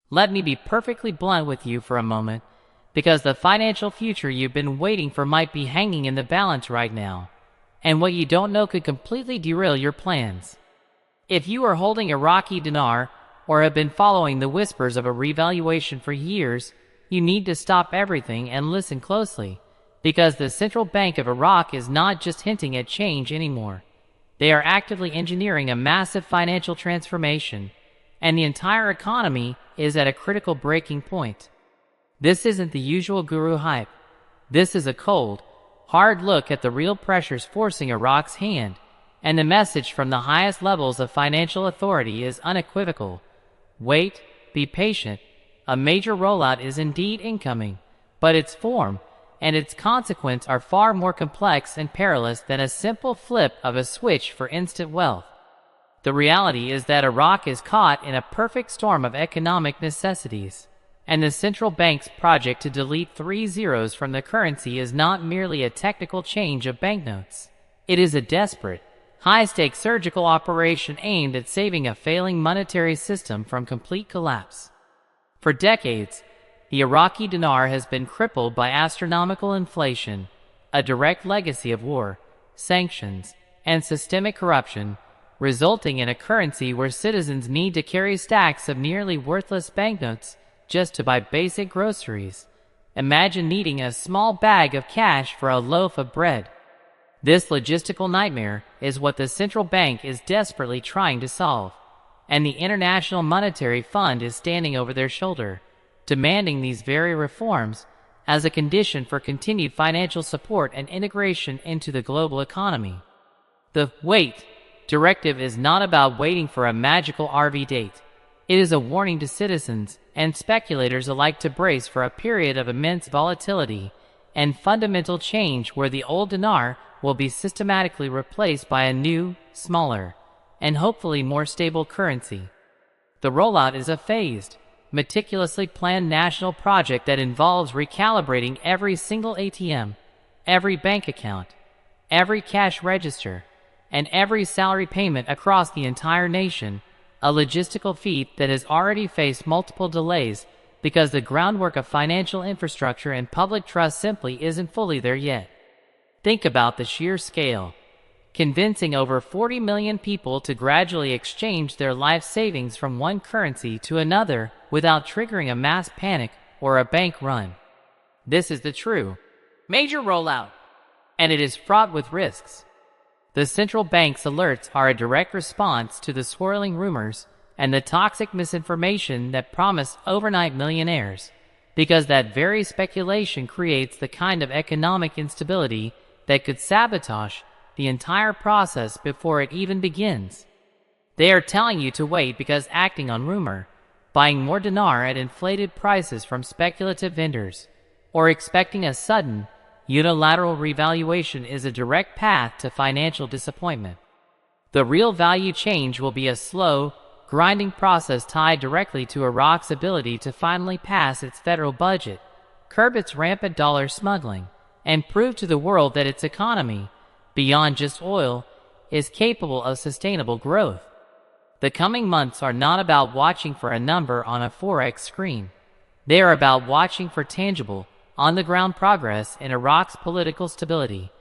Let me be perfectly blunt with you for a moment, because the financial future you've been waiting for might be hanging in the balance right now, and what you don't know could completely derail your plans. If you are holding Iraqi Dinar or have been following the whispers of a revaluation for years, you need to stop everything and listen closely, because the Central Bank of Iraq is not just hinting at change anymore. They are actively engineering a massive financial transformation, and the entire economy is at a critical breaking point. This isn't the usual guru hype. This is a cold, hard look at the real pressures forcing Iraq's hand, and the message from the highest levels of financial authority is unequivocal. Wait, be patient. A major rollout is indeed incoming, but its form and its consequence are far more complex and perilous than a simple flip of a switch for instant wealth. The reality is that Iraq is caught in a perfect storm of economic necessities, and the central bank's project to delete 3 zeros from the currency is not merely a technical change of banknotes. It is a desperate, high-stakes surgical operation aimed at saving a failing monetary system from complete collapse. For decades, the Iraqi dinar has been crippled by astronomical inflation, a direct legacy of war, sanctions, and systemic corruption, resulting in a currency where citizens need to carry stacks of nearly worthless banknotes just to buy basic groceries. Imagine needing a small bag of cash for a loaf of bread. This logistical nightmare is what the central bank is desperately trying to solve, and the International Monetary Fund is standing over their shoulder, demanding these very reforms as a condition for continued financial support and integration into the global economy. The wait directive is not about waiting for a magical RV date. It is a warning to citizens and speculators alike to brace for a period of immense volatility and fundamental change where the old dinar will be systematically replaced by a new, smaller, and hopefully more stable currency. The rollout is a phased, meticulously planned national project that involves recalibrating every single ATM, every bank account, every cash register, and every salary payment across the entire nation, a logistical feat that has already faced multiple delays because the groundwork of financial infrastructure and public trust simply isn't fully there yet. Think about the sheer scale. Convincing over 40 million people to gradually exchange their life savings from one currency to another without triggering a mass panic or a bank run. This is the true, major rollout, and it is fraught with risks. The central bank's alerts are a direct response to the swirling rumors and the toxic misinformation that promise overnight millionaires, because that very speculation creates the kind of economic instability that could sabotage the entire process before it even begins. They are telling you to wait because acting on rumor, buying more dinar at inflated prices from speculative vendors, or expecting a sudden, unilateral revaluation is a direct path to financial disappointment. The real value change will be a slow, grinding process tied directly to Iraq's ability to finally pass its federal budget, curb its rampant dollar smuggling, and prove to the world that its economy, beyond just oil, is capable of sustainable growth. The coming months are not about watching for a number on a Forex screen. They are about watching for tangible, on-the-ground progress in Iraq's political stability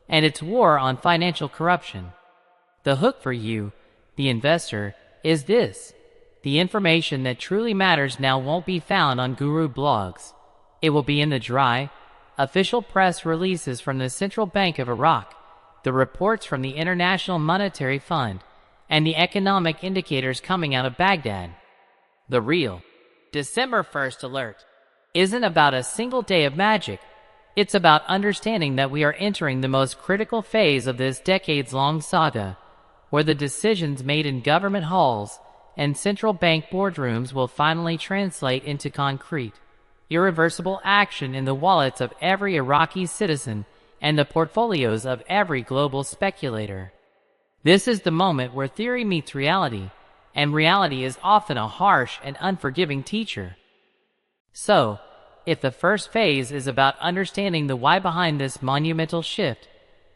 and its war on financial corruption. The hook for you, the investor, is this: the information that truly matters now won't be found on guru blogs. It will be in the dry, official press releases from the Central Bank of Iraq, the reports from the International Monetary Fund, and the economic indicators coming out of Baghdad. The real December 1st alert isn't about a single day of magic. It's about understanding that we are entering the most critical phase of this decades-long saga, where the decisions made in government halls and central bank boardrooms will finally translate into concrete, irreversible action in the wallets of every Iraqi citizen and the portfolios of every global speculator. This is the moment where theory meets reality, and reality is often a harsh and unforgiving teacher. So, if the first phase is about understanding the why behind this monumental shift,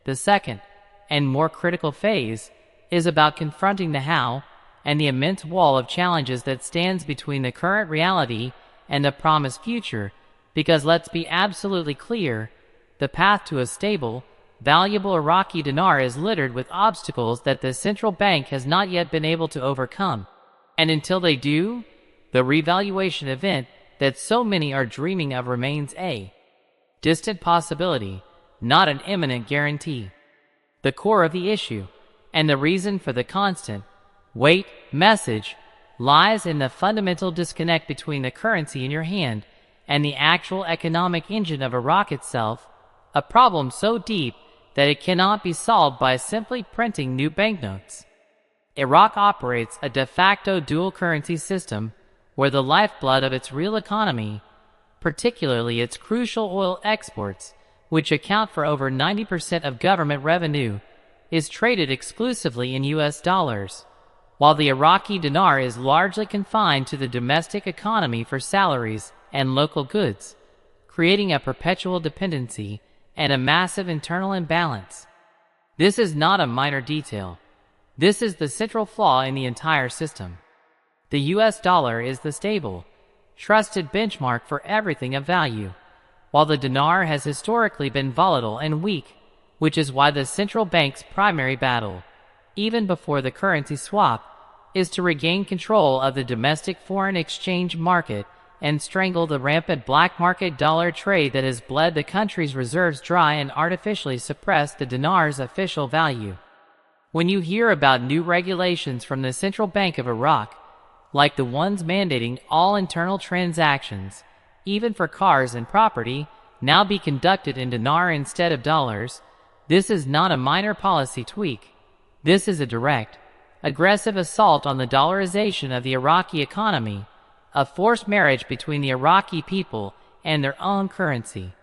the second, and more critical phase, is about confronting the how and the immense wall of challenges that stands between the current reality and the promised future, because let's be absolutely clear, the path to a stable, valuable Iraqi dinar is littered with obstacles that the central bank has not yet been able to overcome. And until they do, the revaluation event that so many are dreaming of remains a distant possibility, not an imminent guarantee. The core of the issue, and the reason for the constant wait message, lies in the fundamental disconnect between the currency in your hand and the actual economic engine of Iraq itself, a problem so deep that it cannot be solved by simply printing new banknotes. Iraq operates a de facto dual currency system where the lifeblood of its real economy, particularly its crucial oil exports, which account for over 90% of government revenue, is traded exclusively in US dollars, while the Iraqi dinar is largely confined to the domestic economy for salaries and local goods, creating a perpetual dependency and a massive internal imbalance. This is not a minor detail. This is the central flaw in the entire system. The US dollar is the stable, trusted benchmark for everything of value, while the dinar has historically been volatile and weak, which is why the central bank's primary battle, even before the currency swap, is to regain control of the domestic foreign exchange market and strangle the rampant black market dollar trade that has bled the country's reserves dry and artificially suppressed the dinar's official value. When you hear about new regulations from the Central Bank of Iraq, like the ones mandating all internal transactions, even for cars and property, now be conducted in dinar instead of dollars, this is not a minor policy tweak. This is a direct, aggressive assault on the dollarization of the Iraqi economy, a forced marriage between the Iraqi people and their own currency.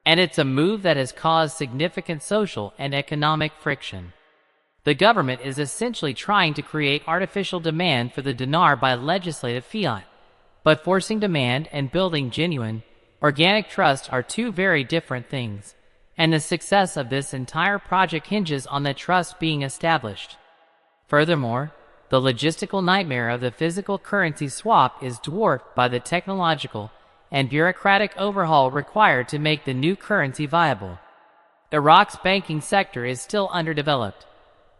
And it's a move that has caused significant social and economic friction. The government is essentially trying to create artificial demand for the dinar by legislative fiat, but forcing demand and building genuine, organic trust are two very different things, and the success of this entire project hinges on the trust being established. Furthermore, the logistical nightmare of the physical currency swap is dwarfed by the technological and bureaucratic overhaul required to make the new currency viable. Iraq's banking sector is still underdeveloped,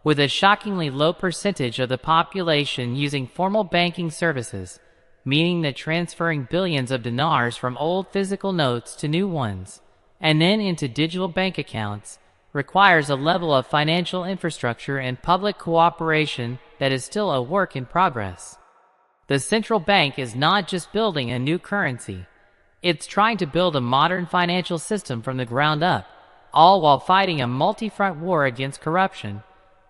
with a shockingly low percentage of the population using formal banking services, meaning that transferring billions of dinars from old physical notes to new ones, and then into digital bank accounts, requires a level of financial infrastructure and public cooperation that is still a work in progress. The central bank is not just building a new currency, it's trying to build a modern financial system from the ground up, all while fighting a multi-front war against corruption,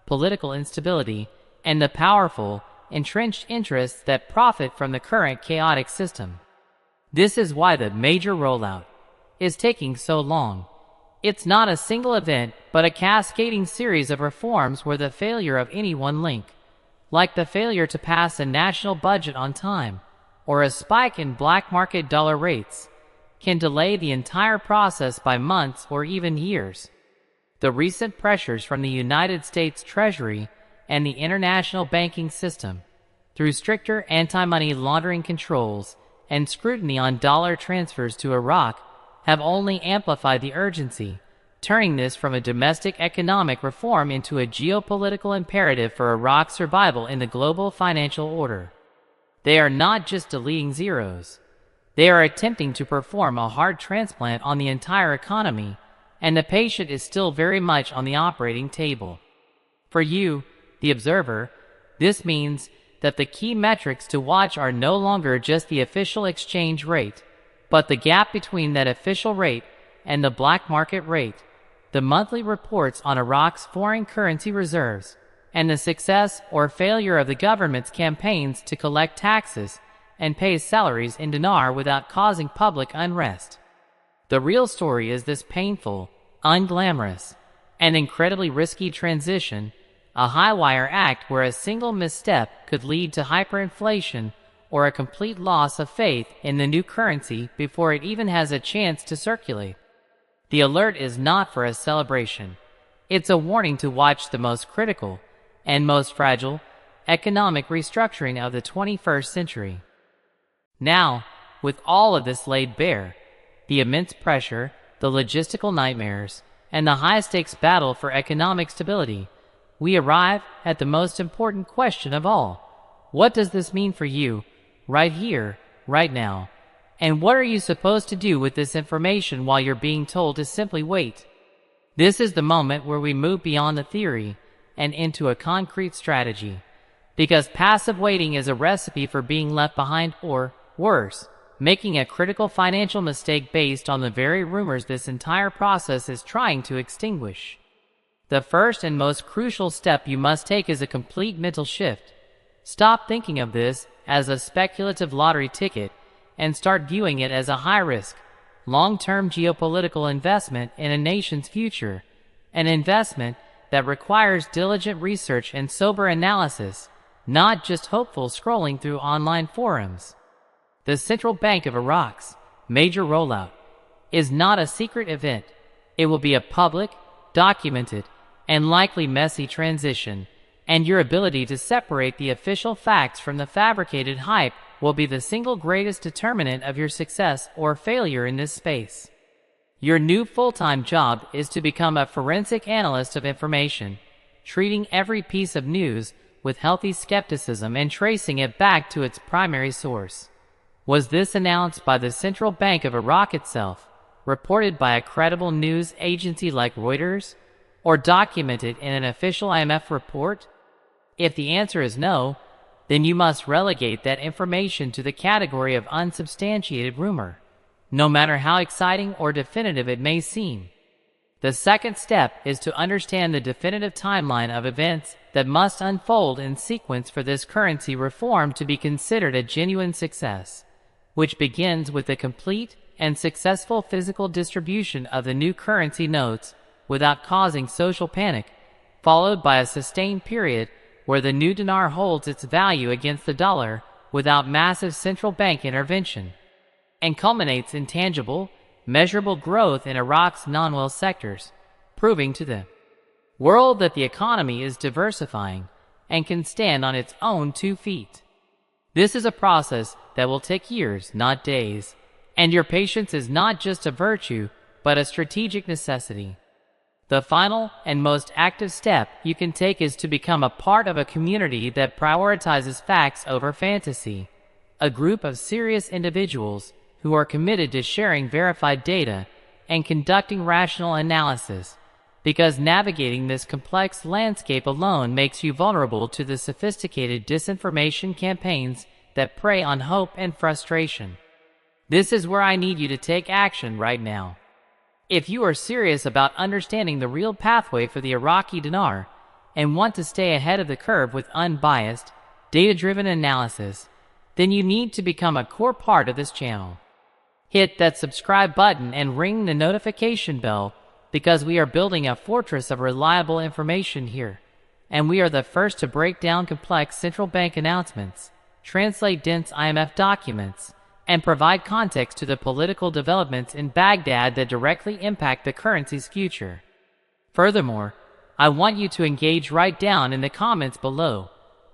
political instability, and the powerful, entrenched interests that profit from the current chaotic system. This is why the major rollout is taking so long. It's not a single event, but a cascading series of reforms where the failure of any one link, like the failure to pass a national budget on time, or a spike in black market dollar rates, can delay the entire process by months or even years. The recent pressures from the United States Treasury and the international banking system, through stricter anti-money laundering controls and scrutiny on dollar transfers to Iraq, have only amplified the urgency, turning this from a domestic economic reform into a geopolitical imperative for Iraq's survival in the global financial order. They are not just deleting zeros. They are attempting to perform a hard transplant on the entire economy, and the patient is still very much on the operating table. For you, the observer, this means that the key metrics to watch are no longer just the official exchange rate, but the gap between that official rate and the black market rate, the monthly reports on Iraq's foreign currency reserves, and the success or failure of the government's campaigns to collect taxes and pay salaries in dinar without causing public unrest. The real story is this painful, unglamorous, and incredibly risky transition, a high-wire act where a single misstep could lead to hyperinflation or a complete loss of faith in the new currency before it even has a chance to circulate. The alert is not for a celebration. It's a warning to watch the most critical and most fragile, economic restructuring of the 21st century. Now, with all of this laid bare, the immense pressure, the logistical nightmares, and the high-stakes battle for economic stability, we arrive at the most important question of all. What does this mean for you, right here, right now? And what are you supposed to do with this information while you're being told to simply wait? This is the moment where we move beyond the theory and into a concrete strategy. Because passive waiting is a recipe for being left behind or, worse, making a critical financial mistake based on the very rumors this entire process is trying to extinguish. The first and most crucial step you must take is a complete mental shift. Stop thinking of this as a speculative lottery ticket and start viewing it as a high-risk, long-term geopolitical investment in a nation's future, an investment that requires diligent research and sober analysis, not just hopeful scrolling through online forums. The Central Bank of Iraq's major rollout is not a secret event. It will be a public, documented, and likely messy transition, and your ability to separate the official facts from the fabricated hype will be the single greatest determinant of your success or failure in this space. Your new full-time job is to become a forensic analyst of information, treating every piece of news with healthy skepticism and tracing it back to its primary source. Was this announced by the Central Bank of Iraq itself, reported by a credible news agency like Reuters, or documented in an official IMF report? If the answer is no, then you must relegate that information to the category of unsubstantiated rumor, no matter how exciting or definitive it may seem. The second step is to understand the definitive timeline of events that must unfold in sequence for this currency reform to be considered a genuine success, which begins with the complete and successful physical distribution of the new currency notes without causing social panic, followed by a sustained period where the new dinar holds its value against the dollar without massive central bank intervention, and culminates in tangible, measurable growth in Iraq's non-oil sectors, proving to the world that the economy is diversifying and can stand on its own 2 feet. This is a process that will take years, not days, and your patience is not just a virtue, but a strategic necessity. The final and most active step you can take is to become a part of a community that prioritizes facts over fantasy, a group of serious individuals who are committed to sharing verified data and conducting rational analysis, because navigating this complex landscape alone makes you vulnerable to the sophisticated disinformation campaigns that prey on hope and frustration. This is where I need you to take action right now. If you are serious about understanding the real pathway for the Iraqi dinar and want to stay ahead of the curve with unbiased, data-driven analysis, then you need to become a core part of this channel. Hit that subscribe button and ring the notification bell, because we are building a fortress of reliable information here, and we are the first to break down complex central bank announcements, translate dense IMF documents, and provide context to the political developments in Baghdad that directly impact the currency's future. Furthermore, I want you to engage right down in the comments below.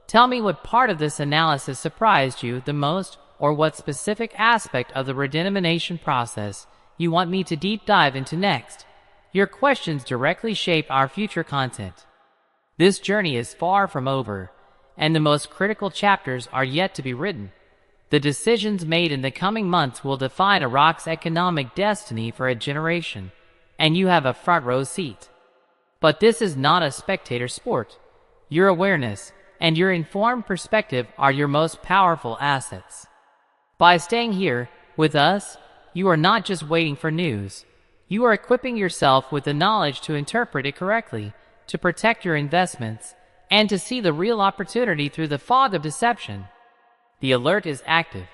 Tell me what part of this analysis surprised you the most, or what specific aspect of the redenomination process you want me to deep dive into next. Your questions directly shape our future content. This journey is far from over, and the most critical chapters are yet to be written. The decisions made in the coming months will define Iraq's economic destiny for a generation, and you have a front row seat. But this is not a spectator sport. Your awareness and your informed perspective are your most powerful assets. By staying here with us, you are not just waiting for news. You are equipping yourself with the knowledge to interpret it correctly, to protect your investments, and to see the real opportunity through the fog of deception. The alert is active.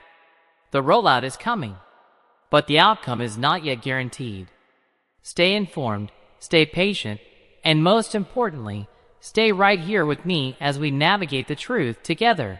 The rollout is coming. But the outcome is not yet guaranteed. Stay informed, stay patient, and most importantly, stay right here with me as we navigate the truth together.